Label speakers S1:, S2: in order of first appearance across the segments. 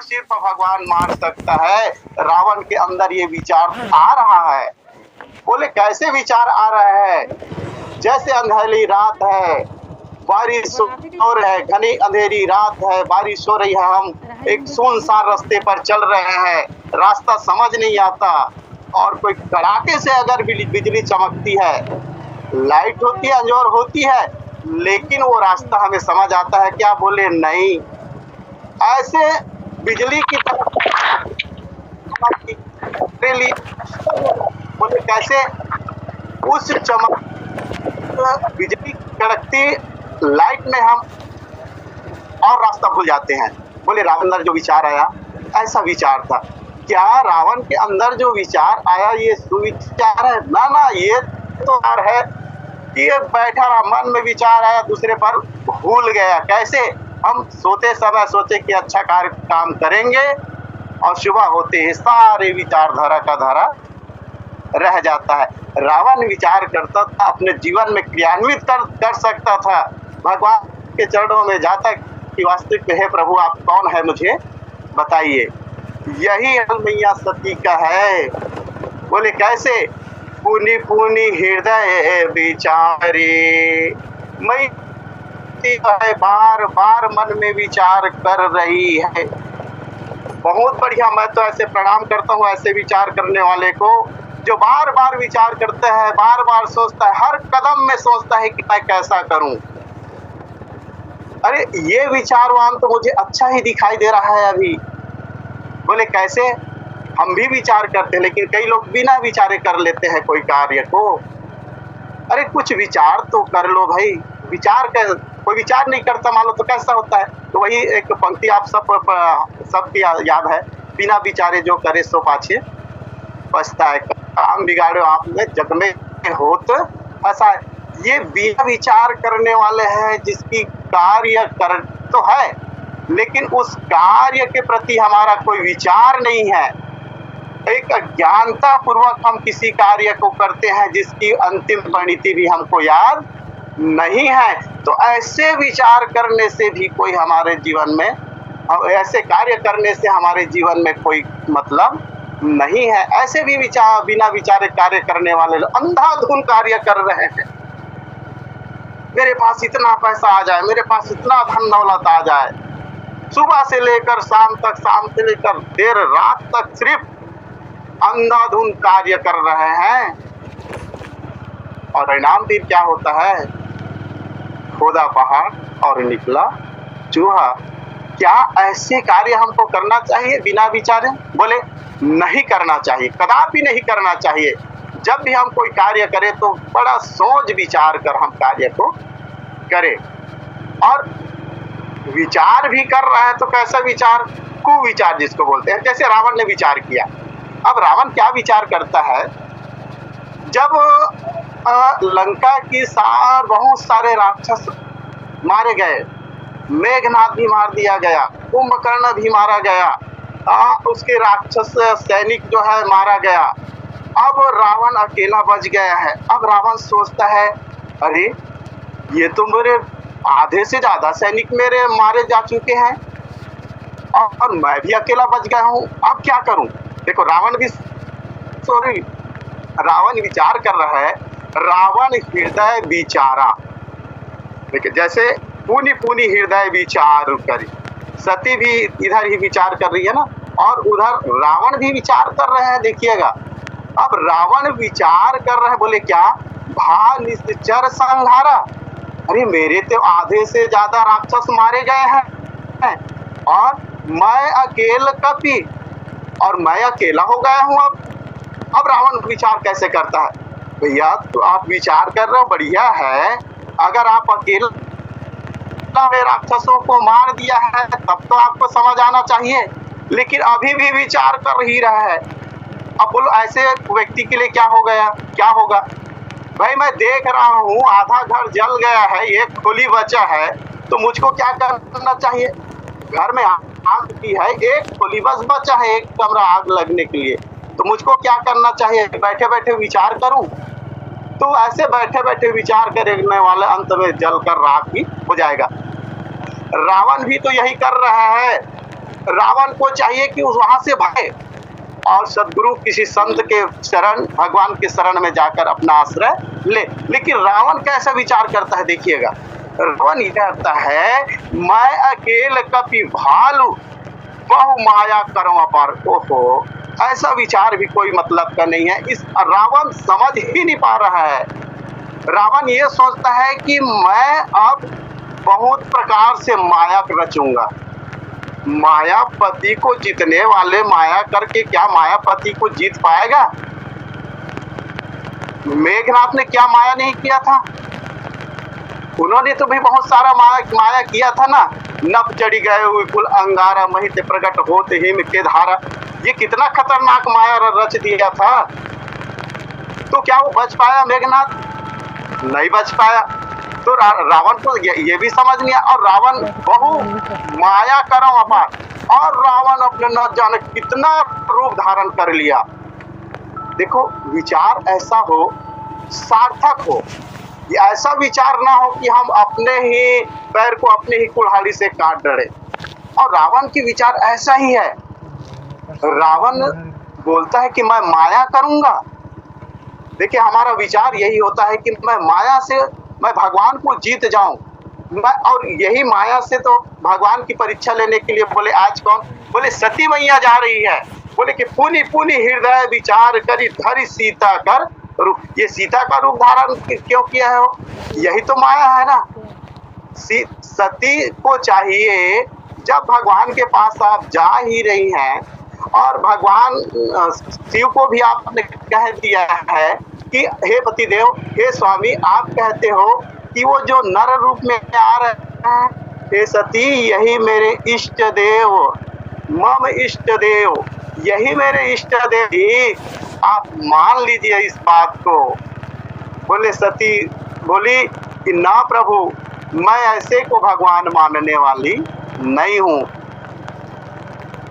S1: सिर्फ भगवान मार सकता है। रावण के अंदर ये विचार आ रहा है। बोले कैसे विचार आ रहा है? जैसे अंधेरी रात है, बारिश हो रही है, घनी अंधेरी रात है, बारिश हो रही है, हम एक सुनसान रास्ते पर चल रहे हैं, रास्ता समझ नहीं आता, और कोई कड़ाके से अगर बिजली चमकती है, लाइट होती है, अंजोर होती है, लेकिन वो रास्ता हमें समझ आता है क्या? बोले नहीं। ऐसे बिजली की तरह बोले कैसे? उस चमक बिजली कड़कती लाइट में हम और रास्ता भूल जाते हैं। बोले रावण अंदर जो विचार आया ऐसा विचार था क्या? रावण के अंदर जो विचार आया ये सुविचार है? ना, ये तो है कि ये बैठा रहा, मन में विचार आया, दूसरे पर भूल गया। कैसे? हम सोते समय सोचे कि अच्छा काम करेंगे, और सुबह होते ही सारे विचार धारा का धारा रह जाता है। रावण विचार करता था, अपने जीवन में क्रियान्वित कर सकता था, भगवान के चरणों में जाता कि वास्तविक हे प्रभु आप कौन है, मुझे बताइए। यही मैया सती का है। बोले कैसे? पुनि पुनि हृदय विचारे, मैं बार बार मन में विचार कर रही है। बहुत बढ़िया, मैं तो ऐसे प्रणाम करता हूँ ऐसे विचार करने वाले को, जो बार बार विचार करता है, बार बार सोचता है, हर कदम में सोचता है कि मैं कैसा करूं। अरे ये विचारवान तो मुझे अच्छा ही दिखाई दे रहा है अभी। बोले कैसे? हम भी विचार करते हैं, लेकिन कई लोग बिना विचारे कर लेते हैं कोई कार्य को। अरे कुछ विचार तो कर लो भाई। कोई विचार नहीं करता मान लो तो कैसा होता है? तो वही एक पंक्ति आप सबकी याद है, बिना विचारे जो करे सो पाछे पछताए, काम बिगाड़ो आपने जग में होत ऐसा। ये बिना विचार करने वाले हैं, जिसकी कार्य कर तो है, लेकिन उस कार्य के प्रति हमारा कोई विचार नहीं है। एक अज्ञानता पूर्वक हम किसी कार्य को करते हैं जिसकी अंतिम परिणति भी हमको याद नहीं है। तो ऐसे विचार करने से भी कोई हमारे जीवन में, ऐसे कार्य करने से हमारे जीवन में कोई मतलब नहीं है। ऐसे भी बिना विचारे कार्य करने वाले लोग अंधाधुन कार्य कर रहे हैं। मेरे पास इतना पैसा आ जाए, मेरे पास इतना धन दौलत आ जाए, सुबह से लेकर शाम तक, शाम से लेकर देर रात तक सिर्फ अंधाधुन कार्य कर रहे हैं, और परिणाम फिर क्या होता है? खोदा पहाड़ और निकला चूहा। क्या ऐसे कार्य हमको करना चाहिए बिना विचारे? बोले नहीं करना चाहिए, कदापि नहीं करना चाहिए। जब भी हम कोई कार्य करें तो बड़ा सोच विचार कर हम कार्य को करें। और विचार भी कर रहा है तो कैसा विचार? कुविचार जिसको बोलते हैं। जैसे रावण ने विचार किया। अब रावण क्या विचार करता है? जब लंका की बहुत सारे राक्षस मारे गए, मेघनाथ भी मार दिया गया, कुंभकर्ण भी मारा गया, उसके राक्षस सैनिक जो है मारा गया, अब रावण अकेला बच गया है। अब रावण सोचता है अरे ये तो मेरे आधे से ज्यादा सैनिक मेरे मारे जा चुके हैं, और मैं भी अकेला बच गया हूँ, अब क्या करूं? देखो रावण विचार कर रहा है। रावण हृदय विचारा, देखिए जैसे पुनि पुनि हृदय विचार करी, सती भी इधर ही विचार कर रही है ना, और उधर रावण भी विचार कर रहे हैं। देखिएगा अब रावण विचार कर रहे हैं। बोले क्या? भा निश्चर संहारा, अरे मेरे तो आधे से ज्यादा राक्षस मारे गए हैं, और मैं अकेला कपी, और मैं अकेला हो गया हूँ। अब रावण विचार कैसे करता है? भैया तो आप विचार कर रहे हो, बढ़िया है, अगर आप अकेला राक्षसों को मार दिया है तब तो आपको समझ आना चाहिए, लेकिन अभी भी विचार कर ही रहा है। अब बोलो ऐसे व्यक्ति के लिए क्या हो गया, क्या होगा? भाई मैं देख रहा हूँ आधा घर जल गया है, एक खोली बचा है, तो मुझको क्या करना चाहिए? घर में आग की है, एक खोली बस बचा है, एक कमरा आग लगने के लिए, तो मुझको क्या करना चाहिए? बैठे बैठे विचार करूं? तो ऐसे बैठे बैठे विचार करने वाले अंत में जलकर राख भी हो जाएगा। रावण भी तो यही कर रहा है। रावण को चाहिए कि उस वहां से भागे और सदगुरु किसी संत के शरण, भगवान के शरण में जाकर अपना आश्रय ले। लेकिन रावण कैसा विचार करता है देखिएगा। रावण ये कहता है, मैं अकेले कपि भालू बहु माया करूं अपार। ओहो, ऐसा विचार भी कोई मतलब का नहीं है। इस रावण समझ ही नहीं पा रहा है। रावण ये सोचता है कि मैं अब बहुत प्रकार से माया रचूंगा। मायापति को जीतने वाले माया करके क्या मायापति को जीत पाएगा? मेघनाथ ने क्या माया नहीं किया था? उन्होंने तो भी बहुत सारा माया किया था ना। नभ चढ़ी गए विपुल अंगारा, महित प्रकट होते हिम के धारा। ये कितना खतरनाक माया रच दिया था। तो क्या वो बच पाया मेघनाथ? नहीं बच पाया। तो रावण को ये भी समझ नहीं आया। और रावण बहु माया करो अपार, और रावण अपने न जाने कितना रूप धारण कर लिया। देखो, विचार ऐसा हो, सार्थक हो। ऐसा विचार ना हो कि हम अपने ही पैर को अपने ही कुल्हाड़ी से काट डरे। और रावण की विचार ऐसा ही है। रावण बोलता है कि मैं माया करूंगा। देखिए, हमारा विचार यही होता है कि मैं माया से मैं भगवान को जीत जाऊं। और यही माया से तो भगवान की परीक्षा लेने के लिए बोले आज कौन? बोले सती मैया जा रही है। बोले कि पुनि पुनि हृदय विचार करी धरि सीता कर रूप। ये सीता का रूप धारण क्यों किया है? यही तो माया है ना। सती को चाहिए, जब भगवान के पास आप जा ही रही हैं और भगवान शिव को भी आपने कह दिया है कि हे पतिदेव, हे स्वामी, आप कहते हो कि वो जो नर रूप में आ रहे हैं, हे सती, यही मेरे इष्ट देव, मम इष्ट देव, यही मेरे इष्ट देव। आप मान लीजिए इस बात को। बोले सती बोली कि ना प्रभु, मैं ऐसे को भगवान मानने वाली नहीं हूं।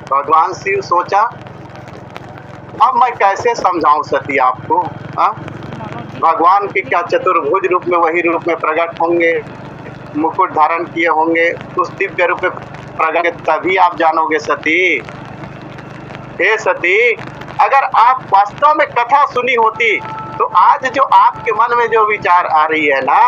S1: भगवान शिव सोचा, अब मैं कैसे समझाऊं सती आपको? भगवान के क्या चतुर्भुज रूप में, वही रूप में प्रकट होंगे, मुकुट धारण किए होंगे, उस दिव्य रूप में प्रकट, तभी आप जानोगे सती। हे सती, अगर आप वास्तव में कथा सुनी होती तो आज जो आपके मन में जो विचार आ रही है ना,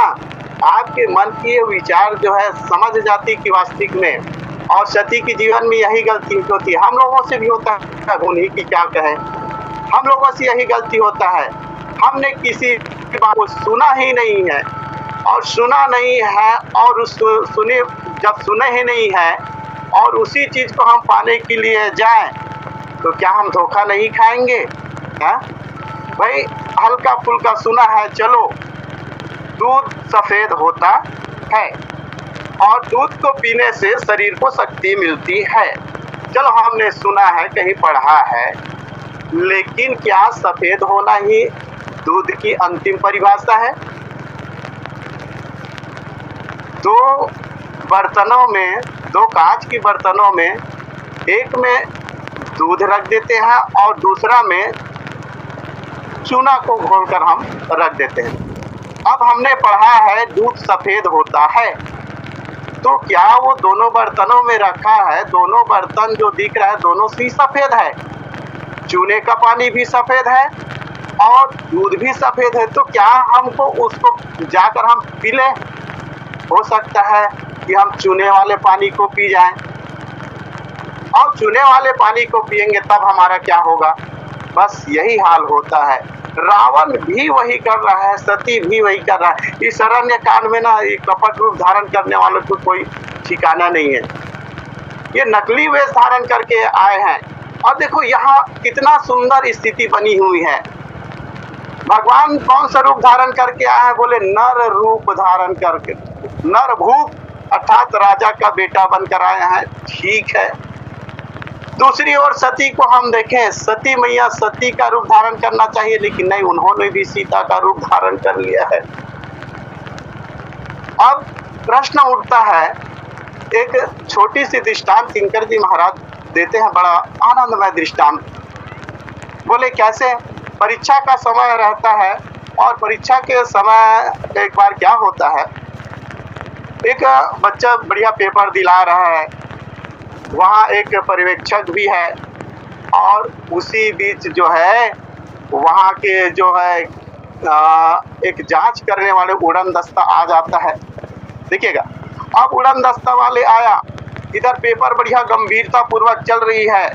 S1: आपके मन की ये विचार जो है समझ जाती कि वास्तविक में। और सती की जीवन में यही गलती होती है। हम लोगों से भी होता है, उन्हीं की क्या कहें, हम लोगों से यही गलती होता है। हमने किसी की बात को सुना ही नहीं है, और सुना नहीं है, और सुने, जब सुने ही नहीं है और उसी चीज को हम पाने के लिए जाएं, तो क्या हम धोखा नहीं खाएंगे? है भाई, हल्का फुल्का सुना है, चलो दूध सफेद होता है और दूध को पीने से शरीर को शक्ति मिलती है। चलो, हमने सुना है, कहीं पढ़ा है, लेकिन क्या सफेद होना ही दूध की अंतिम परिभाषा है? दो बर्तनों में, दो कांच की बर्तनों में, एक में दूध रख देते हैं और दूसरा में चूना को घोलकर हम रख देते हैं। अब हमने पढ़ा है दूध सफेद होता है, तो क्या वो दोनों बर्तनों में रखा है, दोनों बर्तन जो दिख रहा है दोनों ही सफेद है? चूने का पानी भी सफेद है और दूध भी सफेद है, तो क्या हमको उसको जाकर हम पी लें? हो सकता है कि हम चूने वाले पानी को पी जाएं, और चूने वाले पानी को पिएंगे तब हमारा क्या होगा? बस यही हाल होता है। रावण भी वही कर रहा है, सती भी वही कर रहा है। इस अरण्य कांड में ना कपट रूप धारण करने वालों को कोई ठिकाना नहीं है। ये नकली वेश धारण करके आए हैं। और देखो यहाँ कितना सुंदर स्थिति बनी हुई है। भगवान कौन सा रूप धारण करके आए हैं? बोले नर रूप धारण करके, नर भूप अर्थात राजा का बेटा बनकर आए हैं। ठीक है। दूसरी ओर सती को हम देखें, सती मैया, सती का रूप धारण करना चाहिए, लेकिन नहीं, उन्होंने भी सीता का रूप धारण कर लिया है। अब प्रश्न उठता है, एक छोटी सी दृष्टांत किंकर जी महाराज देते हैं, बड़ा आनंदमय दृष्टांत। बोले कैसे? परीक्षा का समय रहता है और परीक्षा के समय एक बार क्या होता है, एक बच्चा बढ़िया पेपर दिला रहा है, वहाँ एक पर्यवेक्षक भी है और उसी बीच जो है वहाँ के जो है एक जांच करने वाले उड़न दस्ता आ जाता है। देखिएगा, अब उड़न दस्ता वाले आया, इधर पेपर बढ़िया गंभीरता पूर्वक चल रही है,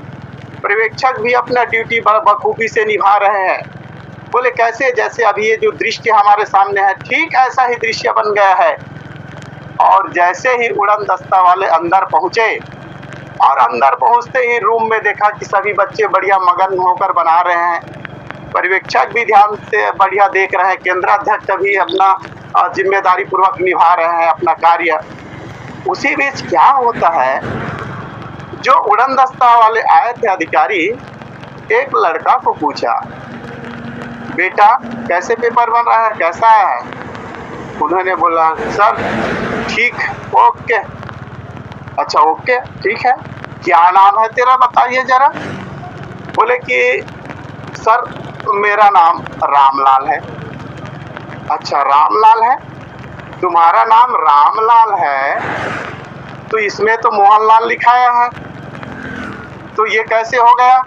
S1: पर्यवेक्षक भी अपना ड्यूटी बखूबी से निभा रहे हैं। बोले कैसे? जैसे अभी ये जो दृश्य हमारे सामने है ठीक ऐसा ही दृश्य बन गया है। और जैसे ही उड़न दस्ता वाले अंदर पहुंचे और अंदर पहुंचते ही रूम में देखा कि सभी बच्चे बढ़िया मगन होकर बना रहे हैं, पर्यवेक्षक भी ध्यान से बढ़िया देख रहे हैं, केंद्राध्यक्ष भी अपना जिम्मेदारी पूर्वक निभा रहे हैं अपना कार्य। उसी बीच क्या होता है, जो उड़न दस्ता वाले आए थे अधिकारी, एक लड़का को पूछा, बेटा कैसे पेपर बन रहा है, कैसा है? उन्होंने बोला सर ठीक, ओके। अच्छा ओके ठीक है, क्या नाम है तेरा बताइए जरा। बोले कि सर मेरा नाम रामलाल है। अच्छा रामलाल है, तुम्हारा नाम रामलाल है तो इसमें तो मोहनलाल लिखाया है, तो ये कैसे हो गया?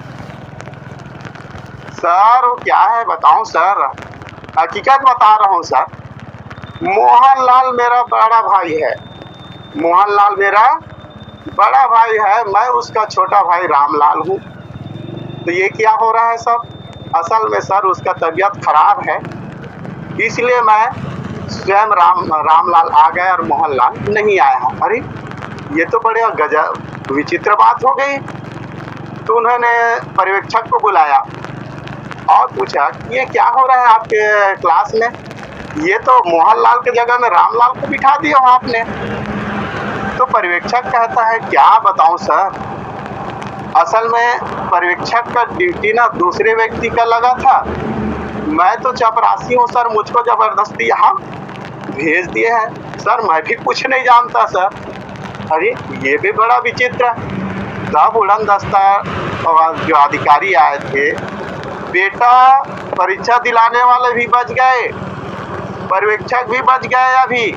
S1: सर वो क्या है बताऊं सर, हकीकत बता रहा हूं सर, मोहनलाल मेरा बड़ा भाई है, मोहनलाल मेरा बड़ा भाई है, मैं उसका छोटा भाई रामलाल हूँ। तो ये क्या हो रहा है सब? असल में सर उसका तबीयत खराब है, इसलिए मैं स्वयं रामलाल आ गया और मोहनलाल नहीं आया है। अरे ये तो बड़े गजब विचित्र बात हो गई। तो उन्होंने पर्यवेक्षक को बुलाया और पूछा ये क्या हो रहा है आपके क्लास में, ये तो मोहनलाल के जगह में रामलाल को बिठा दिया हो आपने। तो पर्यवेक्षक कहता है क्या बताऊं सर, असल में पर्यवेक्षक का ड्यूटी ना दूसरे व्यक्ति का लगा था, मैं तो चपरासी हूँ सर, मुझको जबरदस्ती यहाँ भेज दिए हैं सर, मैं भी कुछ नहीं जानता सर। अरे ये भी बड़ा विचित्र। तब उड़न दस्ता जो अधिकारी आए थे, बेटा परीक्षा दिलाने वाले भी बच गए, पर्यवेक्षक भी बच गए अभी।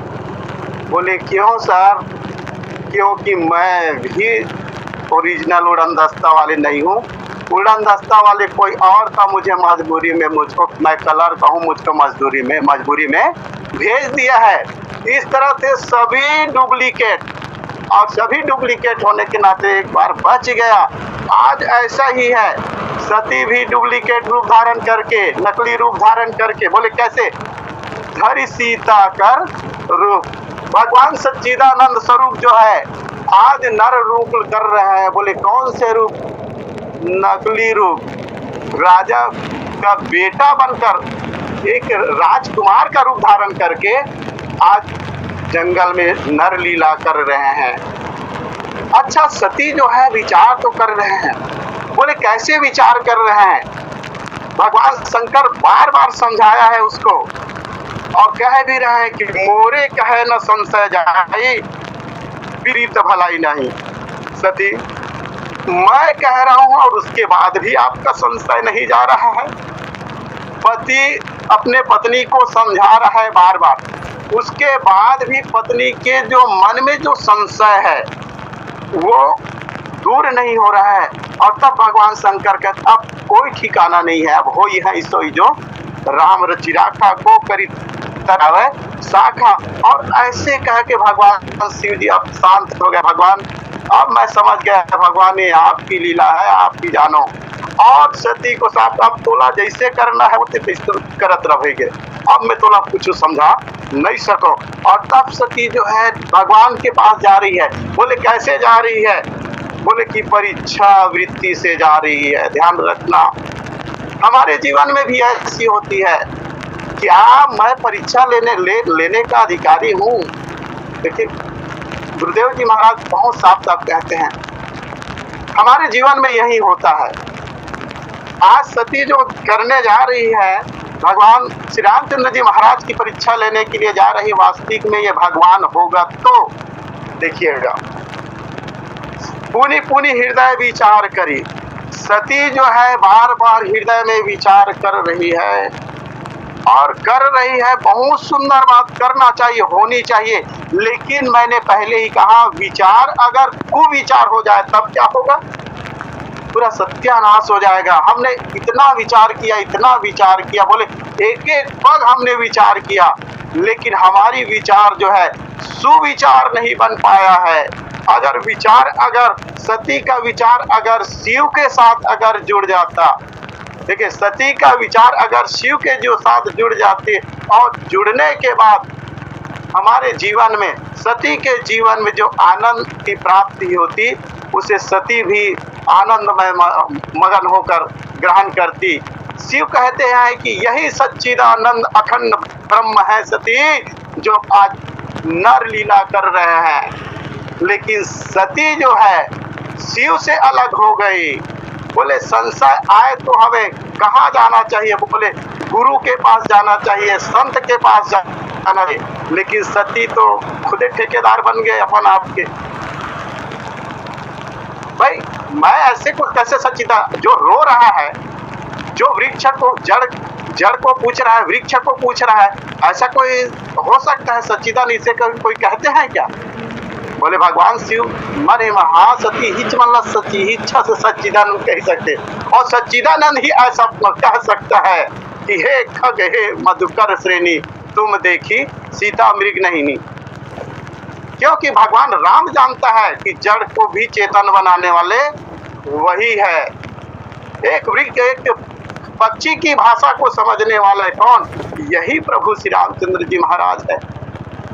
S1: बोले क्यों सर? क्योंकि मैं भी ओरिजिनल उड़न दस्ता वाले नहीं हूँ, उड़न दस्ता वाले कोई और था, मुझे मजबूरी में, मुझको मैं कलर का हूँ, मुझको मजबूरी में भेज दिया है। इस तरह से सभी डुप्लीकेट, और सभी डुप्लीकेट होने के नाते एक बार बच गया। आज ऐसा ही है, सती भी डुप्लीकेट रूप धारण करके, नकली रूप धारण करके, बोले कैसे? धरि सीता कर रूप, भगवान सच्चिदानंद स्वरूप जो है आज नर रूप कर रहे हैं। बोले कौन से रूप? नकली रूप, राजा का बेटा बनकर, एक राजकुमार का रूप धारण करके आज जंगल में नर लीला कर रहे हैं। अच्छा सती जो है विचार तो कर रहे हैं, बोले कैसे विचार कर रहे हैं? भगवान शंकर बार बार समझाया है उसको और कह भी रहे हैं कि मोरे कहे न संशय जाई, प्रीत भलाई नहीं। सती मैं कह रहा हूं और उसके बाद भी आपका संशय नहीं जा रहा है। पति अपने पत्नी को समझा रहा है बार बार, उसके बाद भी पत्नी के जो मन में जो संशय है वो दूर नहीं हो रहा है। और तब भगवान शंकर कहते अब कोई ठिकाना नहीं है, अब हो ही है इसो जो राम रचिराखा को करी तरह शाखा। और ऐसे कह के भगवान शिव जी अब शांत हो गए। भगवान अब मैं समझ गया भगवान ये आपकी लीला है, आपकी जानो। और सती को साथ अब तोला जैसे करना है वो करत रहेंगे, अब मैं तोला कुछ समझा नहीं सको। और तब सती जो है भगवान के पास जा रही है। बोले कैसे जा रही है? बोले कि परीक्षा वृत्ति से जा रही है। ध्यान रखना हमारे जीवन में भी ऐसी होती है, क्या मैं परीक्षा लेने का अधिकारी हूँ? देखिए गुरुदेव जी महाराज बहुत साफ साफ कहते हैं, हमारे जीवन में यही होता है। आज सती जो करने जा रही है, भगवान श्री रामचंद्र जी महाराज की परीक्षा लेने के लिए जा रही, वास्तविक में ये भगवान होगा तो देखिएगा। पुनि पुनि हृदय विचार करी, सती जो है बार बार हृदय में विचार कर रही है और कर रही है। बहुत सुंदर बात, करना चाहिए, होनी चाहिए। लेकिन मैंने पहले ही कहा, विचार अगर कुविचार हो जाए तब क्या होगा? पूरा सत्यानाश हो जाएगा। हमने इतना विचार किया, इतना विचार किया, बोले एक एक पग हमने विचार किया, लेकिन हमारी विचार जो है सुविचार नहीं बन पाया है। अगर विचार, अगर सती का विचार अगर शिव के साथ अगर जुड़ जाता, देखिए सती का विचार अगर शिव के जो साथ जुड़ जाते और जुड़ने के बाद हमारे जीवन में, सती के जीवन में जो आनंद की प्राप्ति होती, उसे सती भी आनंदमय मगन होकर ग्रहण करती। शिव कहते हैं कि यही सच्चिदानंद अखंड ब्रह्म है सती, जो आज नर लीला कर रहे हैं। लेकिन सती जो है शिव से अलग हो गई। बोले संशय आए तो हमें कहाँ जाना चाहिए? बोले गुरु के पास जाना चाहिए, संत के पास जाना चाहिए। लेकिन सती तो खुद ठेकेदार बन गए अपन आपके। भाई मैं ऐसे को कैसे सच्चिदा, जो रो रहा है, जो वृक्ष को जड़ को पूछ रहा है, वृक्ष को पूछ रहा है, ऐसा कोई हो सकता है सच्चिदानंद? इसे कोई कहते हैं क्या? बोले भगवान शिव मरे महासती हिच मतलब सच्ची इच्छा से सच्चिदानंद कह सकते, और सच्चिदानंद ही ऐसा कह सकता है कि हे खग हे मधुकर श्रेणी, तुम देखी सीता मृग नहीं। क्योंकि भगवान राम जानता है कि जड़ को भी चेतन बनाने वाले वही है। एक वृक्ष, एक पक्षी की भाषा को समझने वाला कौन? यही प्रभु श्री रामचंद्र जी महाराज है।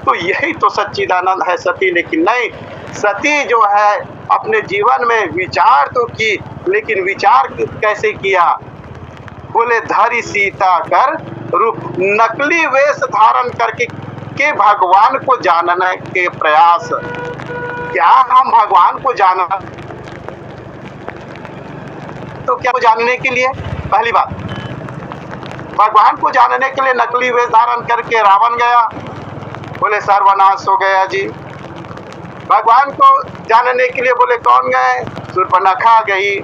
S1: तो यही तो सच्चिदानंद है सती। लेकिन नहीं, सती जो है अपने जीवन में विचार तो की, लेकिन विचार कैसे किया? बोले धरी सीता कर रूप, नकली वेश धारण करके के भगवान को जानने के प्रयास। क्या हम भगवान को जानना? तो क्या जानने के लिए, पहली बात भगवान को जानने के लिए नकली वेश धारण करके रावण गया, बोले सर्वनाश हो गया जी। भगवान को जानने के लिए बोले कौन गए? शूर्पणखा गई,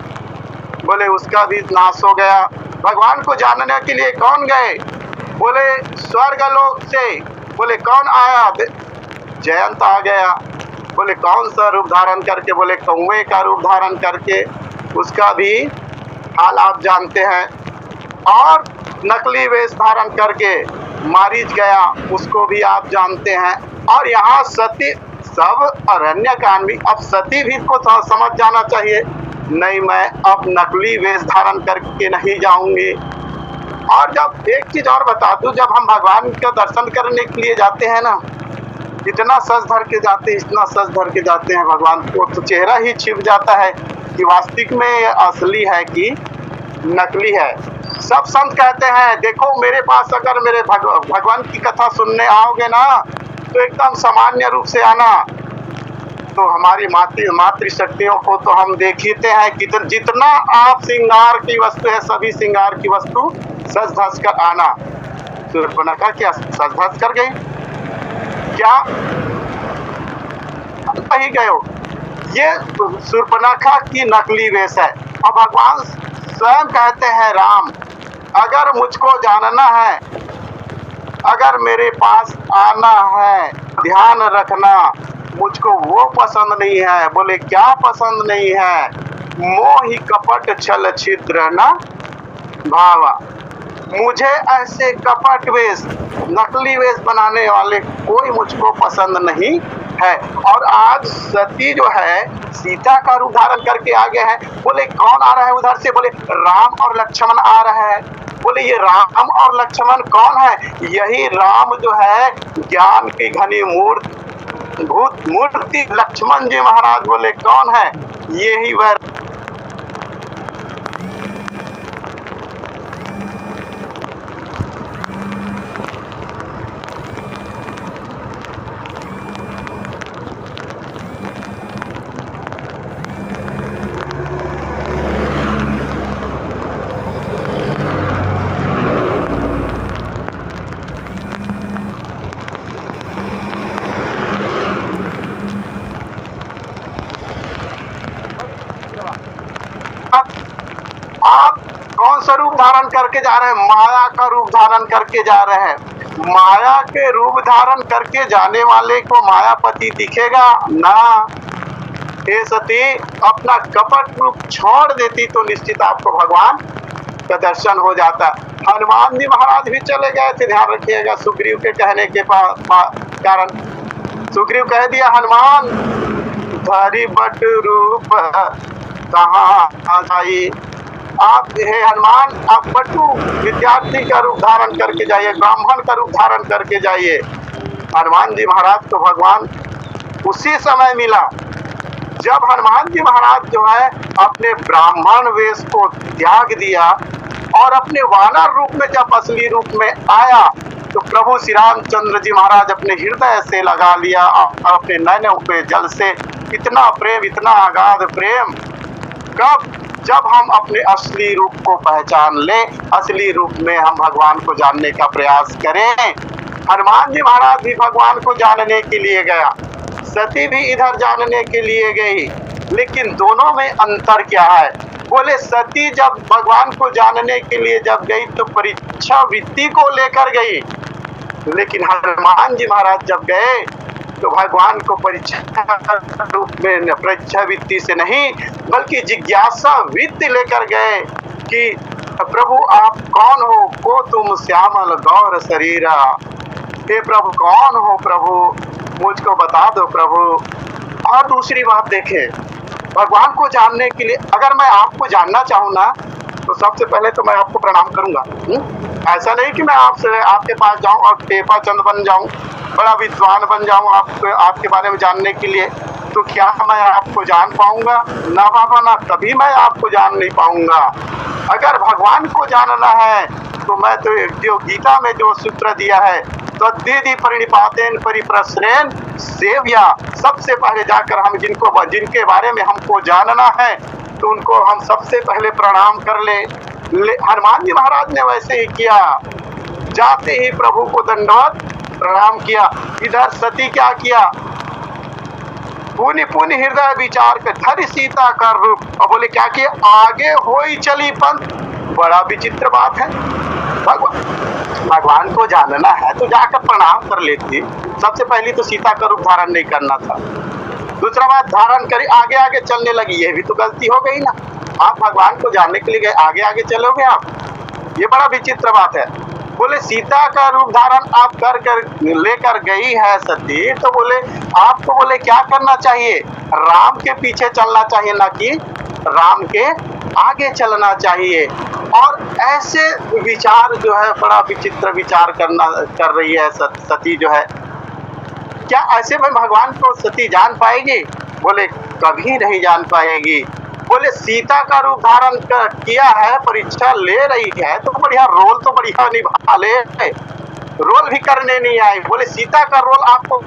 S1: बोले उसका भी नाश हो गया। भगवान को जानने के लिए कौन गए? बोले स्वर्गलोक से, बोले कौन आया? जयंत आ गया। बोले कौन सा रूप धारण करके? बोले कौवे का रूप धारण करके, उसका भी हाल आप जानते हैं। और नकली वेश धारण करके मारीच गया, उसको भी आप जानते हैं। और यहाँ सती, सब अरण्य कांड भी, अब सती भी को समझ जाना चाहिए, नहीं मैं अब नकली वेश धारण करके नहीं जाऊंगी। और जब एक चीज और बता दूं, जब हम भगवान का दर्शन करने के लिए जाते हैं ना, इतना सज धर के जाते हैं, इतना सज धर के जाते हैं भगवान को, तो चेहरा ही छिप जाता है कि वास्तविक में ये असली है कि नकली है। सब संत कहते हैं देखो मेरे पास अगर मेरे भगवान की कथा सुनने आओगे ना, तो एकदम सामान्य रूप से आना। तो हमारी मातृशक्तियों को तो हम देखते हैं कि जितना आप श्रृंगार की वस्तु है, सभी श्रृंगार की वस्तु सज धज कर आना। शूर्पणखा क्या सज धज कर गई क्या? कहीं गए हो? ये शूर्पणखा की नकली वेश है। और भगवान स्वयं कहते हैं, राम अगर मुझको जानना है, अगर मेरे पास आना है, ध्यान रखना मुझको वो पसंद नहीं है। बोले क्या पसंद नहीं है? मोहि कपट छल छिद्र न भावा, मुझे ऐसे कपट वेश, नकली वेश बनाने वाले कोई मुझको पसंद नहीं है। और आज सती जो है सीता का रूप धारण करके आ गए हैं। बोले कौन आ रहा है उधर से? बोले राम और लक्ष्मण आ रहा है। बोले ये राम और लक्ष्मण कौन है? यही राम जो है ज्ञान की घनी मूर्ति लक्ष्मण जी महाराज। बोले कौन है? यही वह धारण करके जा रहे हैं, माया का रूप धारण करके जा रहे हैं। माया के रूप धारण करके जाने वाले को मायापति दिखेगा ना। हे सती, अपना कपट रूप छोड़ देती तो निश्चित आपको भगवान का दर्शन हो जाता। हनुमान जी महाराज भी चले गए थे, ध्यान रखिएगा, सुग्रीव के कहने के कारण। सुग्रीव कह दिया, हनुमान धरी बट रूप कहाँ जाई। आप हे हनुमान, आप बटू विद्यार्थी का रूप धारण करके जाइए, ब्राह्मण का रूप धारण करके जाइए। हनुमान जी महाराज को भगवान उसी समय मिला जब हनुमान जी महाराज जो है अपने ब्राह्मण वेश को त्याग दिया और अपने वानर रूप में जब असली रूप में आया तो प्रभु श्री रामचंद्र जी महाराज अपने हृदय से लगा लिया, अपने नैनों पे जल से। इतना प्रेम, इतना अगाध प्रेम कब? जब हम अपने असली रूप को पहचान लें, असली रूप में हम भगवान को जानने का प्रयास करें। हनुमान जी महाराज भी भगवान को जानने के लिए गया, सती भी इधर जानने के लिए गई, लेकिन दोनों में अंतर क्या है? बोले सती जब भगवान को जानने के लिए जब गई तो परीक्षा वृत्ति को लेकर गई, लेकिन हनुमान जी महाराज जब गए तो भगवान को परीक्षा रूप में, परीक्षा वृत्ति से नहीं बल्कि जिज्ञासा वृत्ति लेकर गए कि प्रभु आप कौन हो, को तुम श्यामल गौर शरीरा। हे प्रभु कौन हो प्रभु, मुझको बता दो प्रभु। और दूसरी बात देखें, भगवान को जानने के लिए अगर मैं आपको जानना चाहूँ ना तो सबसे पहले तो मैं आपको प्रणाम करूंगा। ऐसा नहीं कि मैं आपके पास जाऊं और टेपा चंद बन जाऊं, बड़ा विद्वान बन जाऊं आपके बारे में जानने के लिए। तो क्या मैं आपको जान पाऊंगा? ना बाबा ना, कभी मैं आपको जान नहीं पाऊंगा। अगर भगवान को जानना है तो मैं तो जो गीता में जो सूत्र दिया है, तद्विधि परिणिपातेन परिप्रश्नेन सेव्या, सबसे पहले जाकर हम जिनके बारे में हमको जानना है तो उनको हम सबसे पहले प्रणाम कर ले। हनुमान जी महाराज ने वैसे ही किया, जाते ही प्रभु को दंडवत प्रणाम किया। इधर सती क्या किया? पुनि पुनि हृदय विचार कर धरि सीता कर रूप, और बोले क्या किया? आगे होई चली पंथ। बड़ा विचित्र बात है। भगवान को जानना है तो जाकर प्रणाम कर लेती। सबसे पहली तो सीता का रूप धारण नहीं करना था। दूसरा बात, धारण करी आगे आगे चलने लगी, ये भी तो गलती हो गई ना। आप भगवान को जानने के लिए गए, आगे आगे चलोगे आप, ये बड़ा विचित्र बात है। बोले सीता का रूप धारण आप कर लेकर गई है सती, तो बोले आपको बोले क्या करना चाहिए? राम के पीछे चलना चाहिए, ना कि राम के आगे चलना चाहिए। और ऐसे विचार जो है, बड़ा विचित्र विचार कर रही है सती जो है। क्या ऐसे में भगवान को सती जान पाएगी? बोले कभी नहीं जान पाएगी। बोले सीता का रूप धारण किया है, परीक्षा ले रही है तो बढ़िया रोल तो बढ़िया निभा ले, रोल भी करने नहीं आए। बोले सीता का रोल आपको